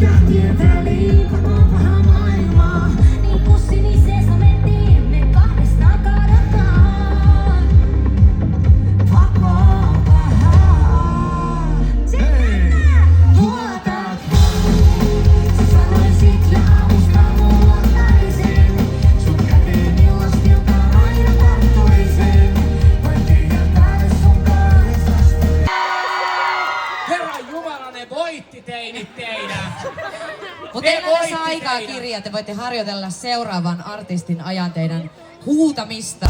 tähtien väliin, koko paha maailmaa. Niin kuin siniseen samettiin, me kahdestaan kaadetaan. Pakko pahaa. Sitten luotat. Sä sanoisit ja aamusta luottaisin. Sun käteen illastilta aina tarttuisin. Voin tyhjän päälle sun kahdestasta. Herran Jumala, ne voitti teinit teidän. Mutta ei tässä aikaa kirjaa, te voitte harjoitella seuraavan artistin ajan teidän huutamista.